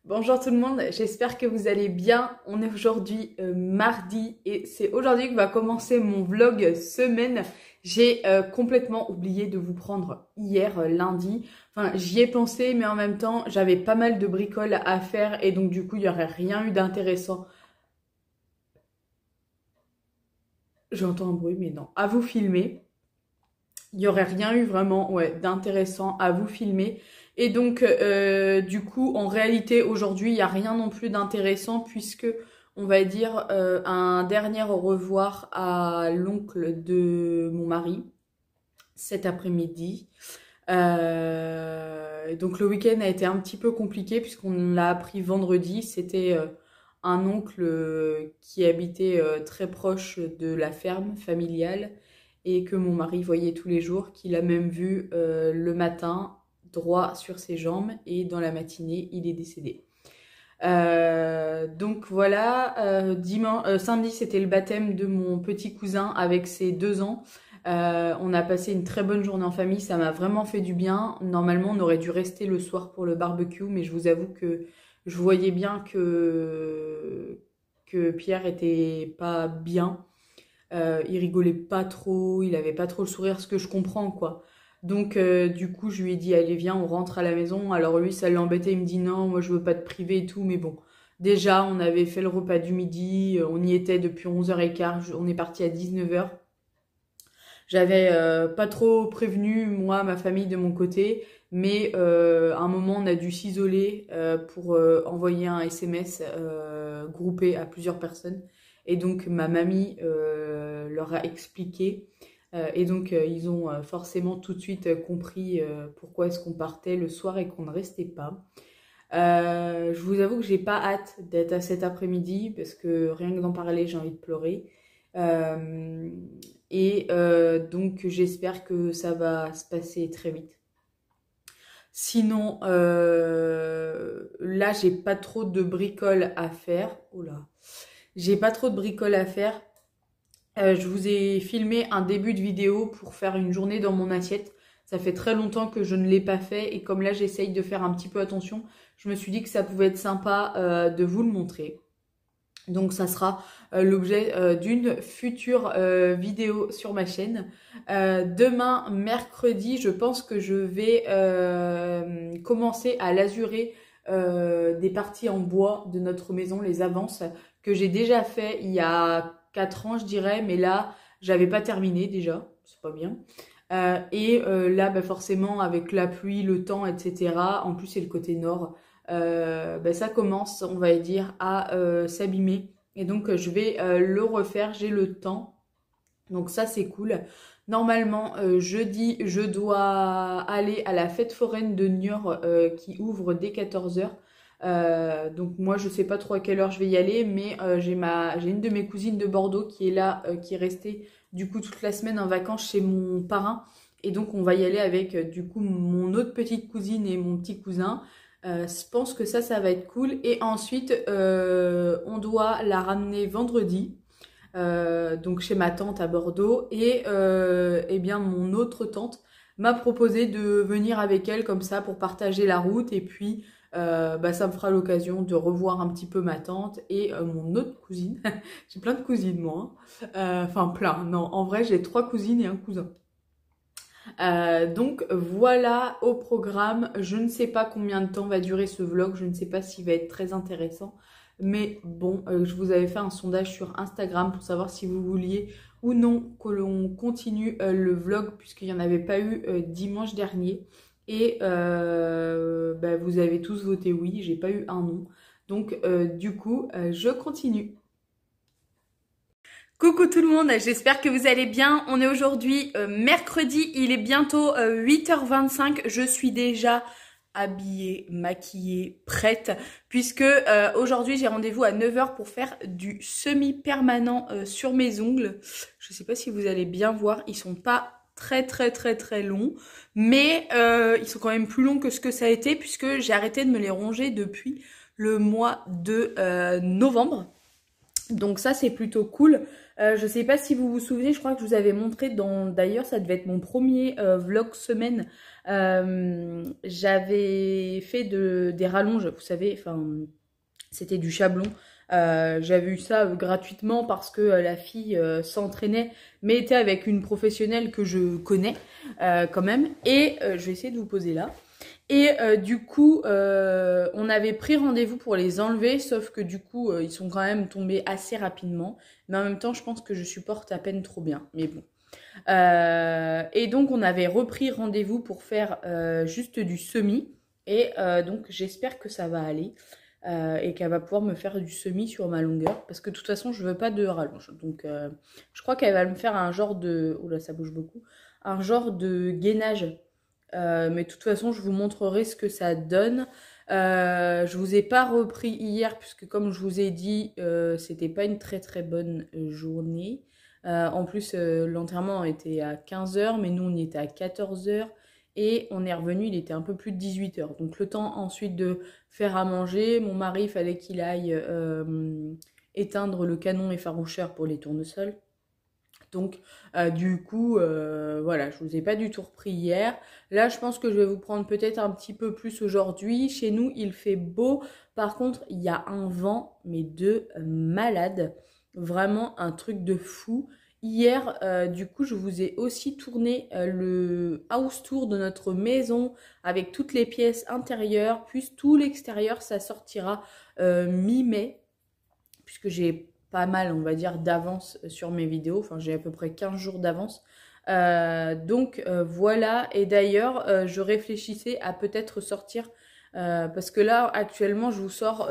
Bonjour tout le monde, j'espère que vous allez bien. On est aujourd'hui mardi et c'est aujourd'hui que va commencer mon vlog semaine. J'ai complètement oublié de vous prendre hier lundi. Enfin, j'y ai pensé mais en même temps, j'avais pas mal de bricoles à faire et donc du coup, il n'y aurait rien eu d'intéressant. J'entends un bruit mais non, à vous filmer. Il n'y aurait rien eu vraiment d'intéressant à vous filmer. Et donc, du coup, en réalité, aujourd'hui, il n'y a rien non plus d'intéressant puisque on va dire un dernier au revoir à l'oncle de mon mari cet après-midi. Donc, le week-end a été un petit peu compliqué puisqu'on l'a appris vendredi. C'était un oncle qui habitait très proche de la ferme familiale et que mon mari voyait tous les jours, qu'il a même vu le matin, droit sur ses jambes, et dans la matinée, il est décédé. Donc voilà, samedi c'était le baptême de mon petit cousin avec ses 2 ans. On a passé une très bonne journée en famille, ça m'a vraiment fait du bien. Normalement on aurait dû rester le soir pour le barbecue, mais je vous avoue que je voyais bien que Pierre était pas bien. Il rigolait pas trop, il avait pas trop le sourire, ce que je comprends quoi. Donc du coup je lui ai dit allez viens on rentre à la maison. Alors lui ça l'embêtait, il me dit non moi je veux pas te priver et tout, mais bon. Déjà on avait fait le repas du midi, on y était depuis 11h15, on est parti à 19h. J'avais pas trop prévenu moi ma famille de mon côté, mais à un moment on a dû s'isoler pour envoyer un SMS groupé à plusieurs personnes. Et donc ma mamie leur a expliqué. Et donc ils ont forcément tout de suite compris pourquoi est-ce qu'on partait le soir et qu'on ne restait pas. Je vous avoue que j'ai pas hâte d'être à cet après-midi parce que rien que d'en parler j'ai envie de pleurer. Euh, donc j'espère que ça va se passer très vite. Sinon, là j'ai pas trop de bricoles à faire. Oula. J'ai pas trop de bricoles à faire. Je vous ai filmé un début de vidéo pour faire une journée dans mon assiette. Ça fait très longtemps que je ne l'ai pas fait et comme là j'essaye de faire un petit peu attention, je me suis dit que ça pouvait être sympa de vous le montrer. Donc ça sera l'objet d'une future vidéo sur ma chaîne. Demain, mercredi, je pense que je vais commencer à lazurer des parties en bois de notre maison, les avances, que j'ai déjà fait il y a 4 ans je dirais, mais là j'avais pas terminé déjà, c'est pas bien. Là bah forcément avec la pluie, le temps, etc. En plus c'est le côté nord. Bah, ça commence, on va dire, à s'abîmer. Et donc, je vais le refaire, j'ai le temps. Donc ça, c'est cool. Normalement, jeudi, je dois aller à la fête foraine de Niort qui ouvre dès 14h. Donc moi, je sais pas trop à quelle heure je vais y aller, mais j'ai une de mes cousines de Bordeaux qui est là, qui est restée du coup toute la semaine en vacances chez mon parrain. Et donc, on va y aller avec du coup mon autre petite cousine et mon petit cousin. Je pense que ça va être cool. Et ensuite, on doit la ramener vendredi, donc chez ma tante à Bordeaux. Et eh bien, mon autre tante m'a proposé de venir avec elle comme ça pour partager la route. Et puis, bah, ça me fera l'occasion de revoir un petit peu ma tante et mon autre cousine. J'ai plein de cousines, moi. Enfin, plein. Non, en vrai, j'ai 3 cousines et un cousin. Donc voilà au programme. Je ne sais pas combien de temps va durer ce vlog, je ne sais pas s'il va être très intéressant, mais bon, je vous avais fait un sondage sur Instagram pour savoir si vous vouliez ou non que l'on continue le vlog puisqu'il n'y en avait pas eu dimanche dernier. Et bah, vous avez tous voté oui, j'ai pas eu un non. Donc du coup, je continue. Coucou tout le monde, j'espère que vous allez bien. On est aujourd'hui mercredi, il est bientôt 8h25. Je suis déjà habillée, maquillée, prête puisque aujourd'hui j'ai rendez-vous à 9h pour faire du semi-permanent sur mes ongles. Je sais pas si vous allez bien voir, ils sont pas très longs, mais ils sont quand même plus longs que ce que ça a été puisque j'ai arrêté de me les ronger depuis le mois de novembre. Donc ça c'est plutôt cool. Je sais pas si vous vous souvenez, je crois que je vous avais montré d'ailleurs ça devait être mon premier vlog semaine. J'avais fait des rallonges, vous savez, enfin c'était du chablon. J'avais eu ça gratuitement parce que la fille s'entraînait, mais était avec une professionnelle que je connais quand même. Et je vais essayer de vous poser là. Et du coup, on avait pris rendez-vous pour les enlever, sauf que du coup, ils sont quand même tombés assez rapidement. Mais en même temps, je pense que je supporte à peine trop bien. Mais bon. Et donc, on avait repris rendez-vous pour faire juste du semi. Et donc, j'espère que ça va aller. Et qu'elle va pouvoir me faire du semi sur ma longueur. Parce que de toute façon, je veux pas de rallonge. Donc, je crois qu'elle va me faire un genre de... Oula, ça bouge beaucoup. Un genre de gainage. Mais de toute façon, je vous montrerai ce que ça donne. Je vous ai pas repris hier puisque comme je vous ai dit, c'était pas une très très bonne journée. En plus, l'enterrement était à 15 h, mais nous on y était à 14 h et on est revenu, il était un peu plus de 18 h. Donc le temps ensuite de faire à manger, mon mari, il fallait qu'il aille éteindre le canon effaroucheur pour les tournesols. Donc, du coup, voilà, je vous ai pas du tout repris hier. Là, je pense que je vais vous prendre peut-être un petit peu plus aujourd'hui. Chez nous, il fait beau. Par contre, il y a un vent, mais de malade. Vraiment un truc de fou. Hier, du coup, je vous ai aussi tourné le house tour de notre maison avec toutes les pièces intérieures, puis tout l'extérieur. Ça sortira mi-mai, puisque j'ai pas mal, on va dire, d'avance sur mes vidéos. Enfin, j'ai à peu près 15 jours d'avance. Donc voilà, et d'ailleurs, je réfléchissais à peut-être sortir, parce que là, actuellement, je vous sors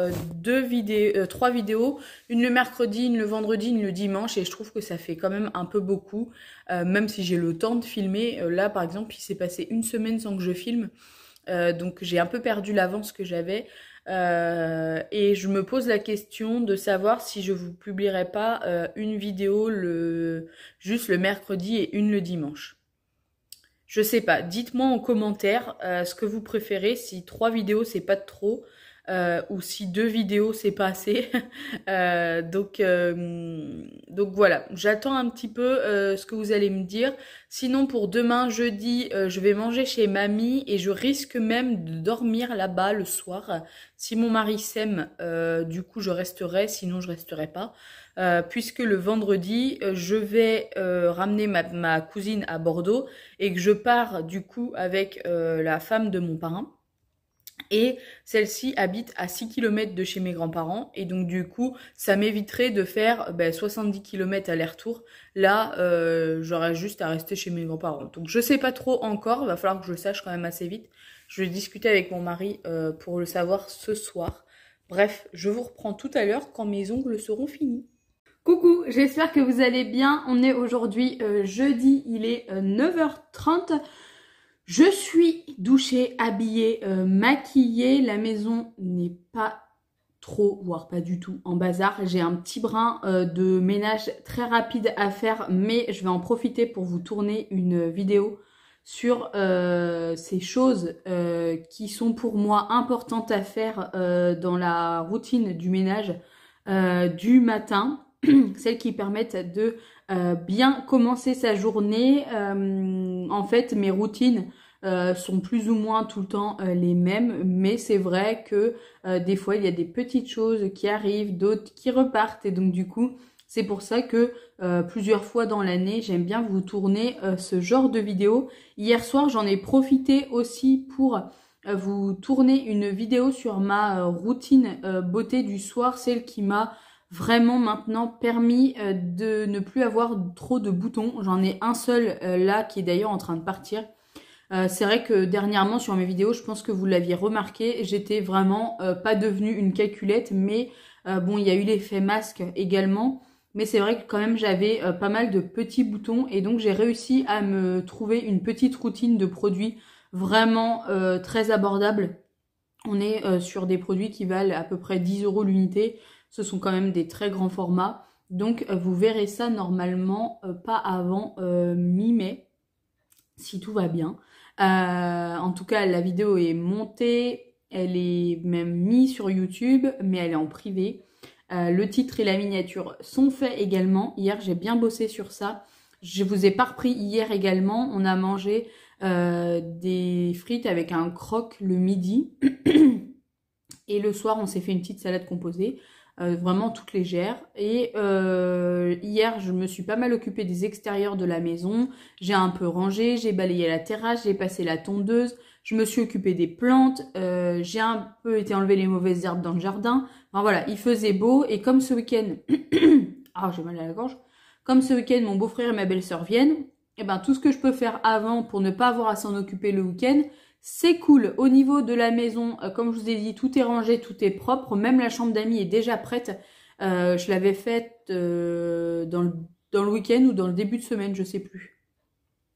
trois vidéos, une le mercredi, une le vendredi, une le dimanche, et je trouve que ça fait quand même un peu beaucoup, même si j'ai le temps de filmer. Là, par exemple, il s'est passé une semaine sans que je filme, donc j'ai un peu perdu l'avance que j'avais. Et je me pose la question de savoir si je vous publierai pas une vidéo juste le mercredi et une le dimanche. Je sais pas, dites-moi en commentaire ce que vous préférez, si 3 vidéos c'est pas de trop, ou si 2 vidéos c'est pas assez. Donc voilà, j'attends un petit peu ce que vous allez me dire. Sinon pour demain jeudi, je vais manger chez mamie et je risque même de dormir là-bas le soir. Si mon mari s'aime, du coup je resterai, sinon je resterai pas. Puisque le vendredi, je vais ramener ma cousine à Bordeaux et que je pars du coup avec la femme de mon parrain. Et celle-ci habite à 6 km de chez mes grands-parents. Et donc du coup, ça m'éviterait de faire 70 km aller-retour. Là, j'aurais juste à rester chez mes grands-parents. Donc je sais pas trop encore, il va falloir que je le sache quand même assez vite. Je vais discuter avec mon mari pour le savoir ce soir. Bref, je vous reprends tout à l'heure quand mes ongles seront finis. Coucou, j'espère que vous allez bien. On est aujourd'hui jeudi, il est 9h30. Je suis douchée, habillée, maquillée. La maison n'est pas trop, voire pas du tout en bazar. J'ai un petit brin de ménage très rapide à faire, mais je vais en profiter pour vous tourner une vidéo sur ces choses qui sont pour moi importantes à faire dans la routine du ménage du matin. Celles qui permettent de bien commencer sa journée. En fait, mes routines sont plus ou moins tout le temps les mêmes, mais c'est vrai que des fois, il y a des petites choses qui arrivent, d'autres qui repartent, et donc du coup, c'est pour ça que plusieurs fois dans l'année, j'aime bien vous tourner ce genre de vidéo. Hier soir, j'en ai profité aussi pour vous tourner une vidéo sur ma routine beauté du soir, celle qui m'a vraiment maintenant permis de ne plus avoir trop de boutons. J'en ai un seul là qui est d'ailleurs en train de partir. C'est vrai que dernièrement sur mes vidéos, je pense que vous l'aviez remarqué, j'étais vraiment pas devenue une caculette, mais bon, il y a eu l'effet masque également. Mais c'est vrai que quand même j'avais pas mal de petits boutons et donc j'ai réussi à me trouver une petite routine de produits vraiment très abordable. On est sur des produits qui valent à peu près 10 € l'unité. Ce sont quand même des très grands formats. Donc vous verrez ça normalement pas avant mi-mai, si tout va bien. En tout cas, la vidéo est montée, elle est même mise sur YouTube, mais elle est en privé. Le titre et la miniature sont faits également. Hier, j'ai bien bossé sur ça. Je vous ai pas repris hier également. On a mangé des frites avec un croque le midi. Et le soir, on s'est fait une petite salade composée. Vraiment toute légère. Et hier, je me suis pas mal occupée des extérieurs de la maison. J'ai un peu rangé, j'ai balayé la terrasse, j'ai passé la tondeuse. Je me suis occupée des plantes. J'ai un peu été enlever les mauvaises herbes dans le jardin. Enfin voilà, il faisait beau. Et comme ce week-end... ah, j'ai mal à la gorge. Comme ce week-end, mon beau-frère et ma belle-sœur viennent. Et ben tout ce que je peux faire avant pour ne pas avoir à s'en occuper le week-end... C'est cool. Au niveau de la maison, comme je vous ai dit, tout est rangé, tout est propre. Même la chambre d'amis est déjà prête. Je l'avais faite dans le week-end ou dans le début de semaine, je sais plus.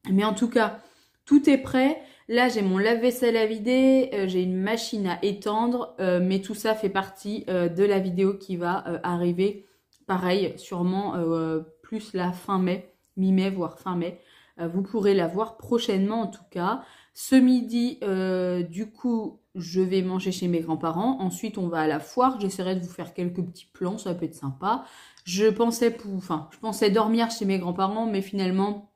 Mais en tout cas, tout est prêt. Là, j'ai mon lave-vaisselle à vider, j'ai une machine à étendre. Mais tout ça fait partie de la vidéo qui va arriver. Pareil, sûrement plus la fin mai, mi-mai, voire fin mai. Vous pourrez la voir prochainement en tout cas. Ce midi, du coup, je vais manger chez mes grands-parents. Ensuite, on va à la foire. J'essaierai de vous faire quelques petits plans, ça peut être sympa. Je pensais dormir chez mes grands-parents, mais finalement,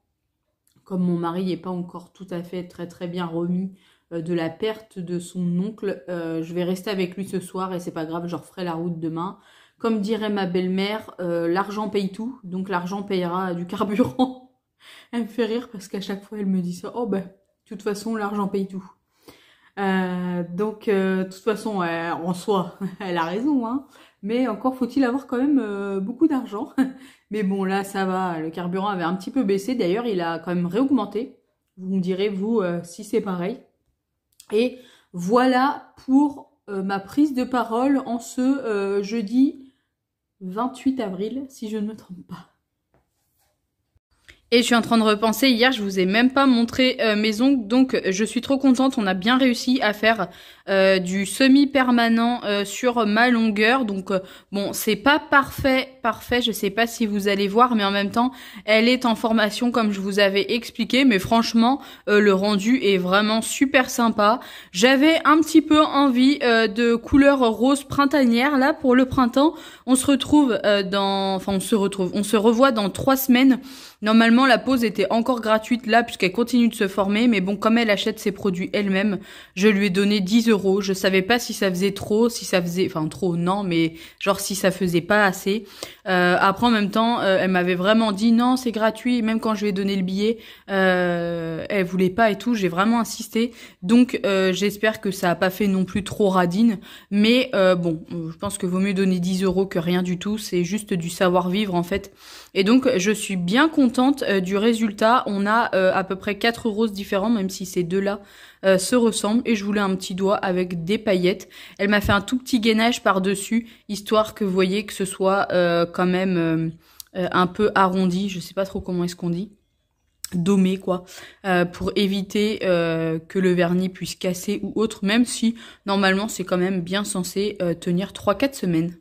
comme mon mari n'est pas encore tout à fait très bien remis de la perte de son oncle, je vais rester avec lui ce soir et c'est pas grave, je referai la route demain. Comme dirait ma belle-mère, l'argent paye tout, donc l'argent payera du carburant. Elle me fait rire parce qu'à chaque fois, elle me dit ça. Oh ben... De toute façon, l'argent paye tout. De toute façon, en soi, elle a raison. Hein. Mais encore faut-il avoir quand même beaucoup d'argent. Mais bon, là, ça va. Le carburant avait un petit peu baissé. D'ailleurs, il a quand même réaugmenté. Vous me direz, vous, si c'est pareil. Et voilà pour ma prise de parole en ce jeudi 28 avril, si je ne me trompe pas. Et je suis en train de repenser, hier je vous ai même pas montré mes ongles, donc je suis trop contente, on a bien réussi à faire du semi-permanent sur ma longueur. Donc bon, c'est pas parfait, je sais pas si vous allez voir, mais en même temps, elle est en formation comme je vous avais expliqué, mais franchement, le rendu est vraiment super sympa. J'avais un petit peu envie de couleur rose printanière, là pour le printemps. On se retrouve on se revoit dans 3 semaines. Normalement, la pause était encore gratuite là, puisqu'elle continue de se former. Mais bon, comme elle achète ses produits elle-même, je lui ai donné 10 €. Je savais pas si ça faisait trop, trop, non, mais genre si ça faisait pas assez. Après, en même temps, elle m'avait vraiment dit non, c'est gratuit. Même quand je lui ai donné le billet, elle voulait pas et tout. J'ai vraiment insisté. Donc, j'espère que ça a pas fait non plus trop radine. Mais bon, je pense que vaut mieux donner 10 € que rien du tout. C'est juste du savoir-vivre en fait. Et donc, je suis bien contente du résultat. On a à peu près 4 roses différents, même si ces deux-là se ressemblent. Et je voulais un petit doigt avec des paillettes. Elle m'a fait un tout petit gainage par-dessus, histoire que vous voyez que ce soit quand même un peu arrondi. Je sais pas trop comment est-ce qu'on dit. Domé quoi, pour éviter que le vernis puisse casser ou autre, même si normalement c'est quand même bien censé tenir 3-4 semaines.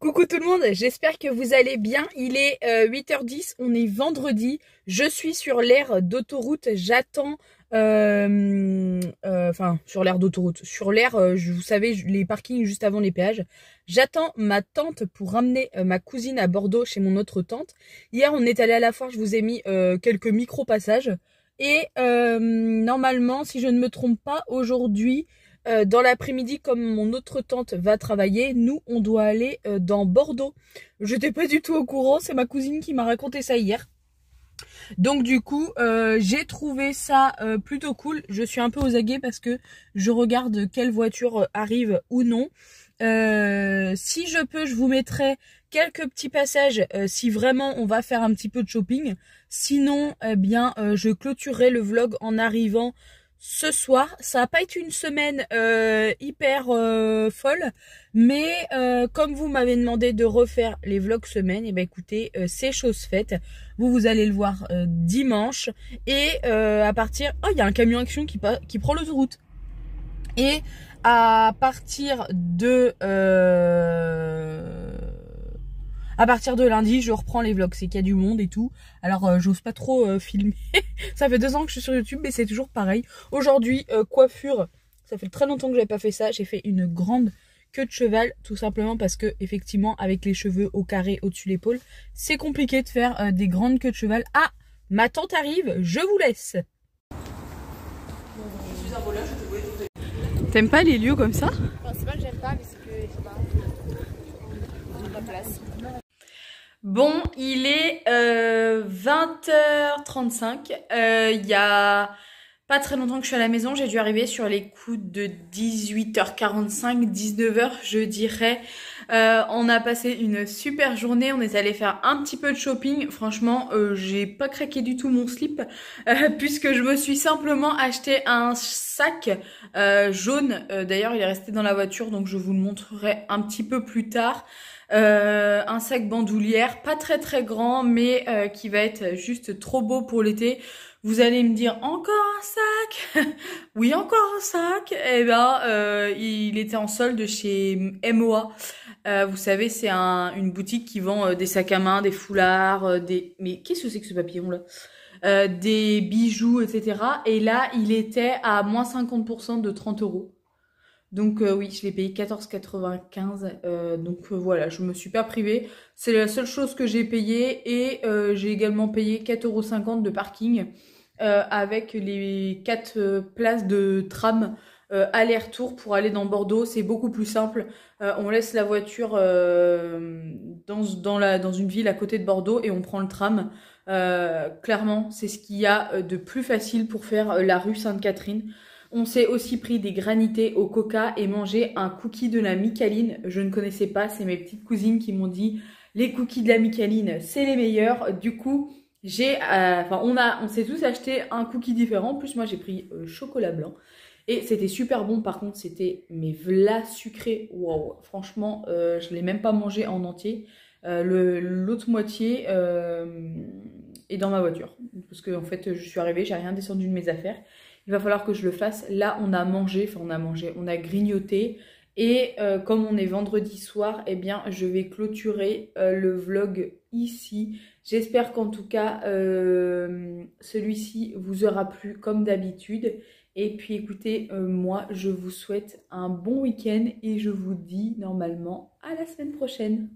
Coucou tout le monde, j'espère que vous allez bien. Il est 8h10, on est vendredi. Je suis sur l'aire d'autoroute, j'attends... sur l'aire d'autoroute, sur l'aire, vous savez, les parkings juste avant les péages. J'attends ma tante pour ramener ma cousine à Bordeaux chez mon autre tante. Hier, on est allé à la foire, je vous ai mis quelques micro-passages. Et normalement, si je ne me trompe pas, aujourd'hui... dans l'après-midi, comme mon autre tante va travailler, nous, on doit aller dans Bordeaux. J'étais pas du tout au courant, c'est ma cousine qui m'a raconté ça hier. Donc du coup, j'ai trouvé ça plutôt cool. Je suis un peu aux aguets parce que je regarde quelle voiture arrive ou non. Si je peux, je vous mettrai quelques petits passages si vraiment on va faire un petit peu de shopping. Sinon, eh bien, je clôturerai le vlog en arrivant ce soir. Ça n'a pas été une semaine hyper folle, mais comme vous m'avez demandé de refaire les vlogs semaine, et ben écoutez, c'est chose faite. Vous allez le voir dimanche, et à partir... Oh, il y a un camion action qui prend l'autoroute. Et à partir de lundi, je reprends les vlogs. C'est qu'il y a du monde et tout. Alors, j'ose pas trop filmer. Ça fait 2 ans que je suis sur YouTube, mais c'est toujours pareil. Aujourd'hui, coiffure. Ça fait très longtemps que j'avais pas fait ça. J'ai fait une grande queue de cheval, tout simplement parce que, effectivement, avec les cheveux au carré au-dessus l'épaule, c'est compliqué de faire des grandes queues de cheval. Ah, ma tante arrive, je vous laisse. Je suis un voleur, je te voulais tout. T'aimes pas les lieux comme ça? Enfin, c'est pas que j'aime pas, mais c'est que je sais pas. La place. Bon, il est 20h35. Il y a pas très longtemps que je suis à la maison. J'ai dû arriver sur les coups de 18h45, 19h, je dirais. On a passé une super journée. On est allé faire un petit peu de shopping. Franchement, j'ai pas craqué du tout mon slip puisque je me suis simplement acheté un sac jaune. D'ailleurs, il est resté dans la voiture, donc je vous le montrerai un petit peu plus tard. Un sac bandoulière, pas très très grand, mais qui va être juste trop beau pour l'été. Vous allez me dire, encore un sac? Oui, encore un sac. Eh ben, il était en solde chez MOA. Vous savez, c'est une boutique qui vend des sacs à main, des foulards, des... Mais qu'est-ce que c'est que ce papillon-là? Des bijoux, etc. Et là, il était à moins 50% de 30 €. Donc oui, je l'ai payé 14,95 €. Donc voilà, je me suis pas privée. C'est la seule chose que j'ai payée. Et j'ai également payé 4,50 € de parking avec les 4 places de tram aller-retour pour aller dans Bordeaux. C'est beaucoup plus simple. On laisse la voiture dans une ville à côté de Bordeaux et on prend le tram. Clairement, c'est ce qu'il y a de plus facile pour faire la rue Sainte-Catherine. On s'est aussi pris des granités au coca et mangé un cookie de la Micaline. Je ne connaissais pas, c'est mes petites cousines qui m'ont dit les cookies de la Micaline, c'est les meilleurs. Du coup, on s'est tous acheté un cookie différent. En plus, moi, j'ai pris chocolat blanc. Et c'était super bon. Par contre, c'était mes v'là sucré. Waouh, franchement, je ne l'ai même pas mangé en entier. L'autre moitié est dans ma voiture. Parce que en fait, je suis arrivée, j'ai rien descendu de mes affaires. Il va falloir que je le fasse. Là, on a grignoté. Et comme on est vendredi soir, eh bien, je vais clôturer le vlog ici. J'espère qu'en tout cas, celui-ci vous aura plu comme d'habitude. Et puis écoutez, moi, je vous souhaite un bon week-end et je vous dis normalement à la semaine prochaine.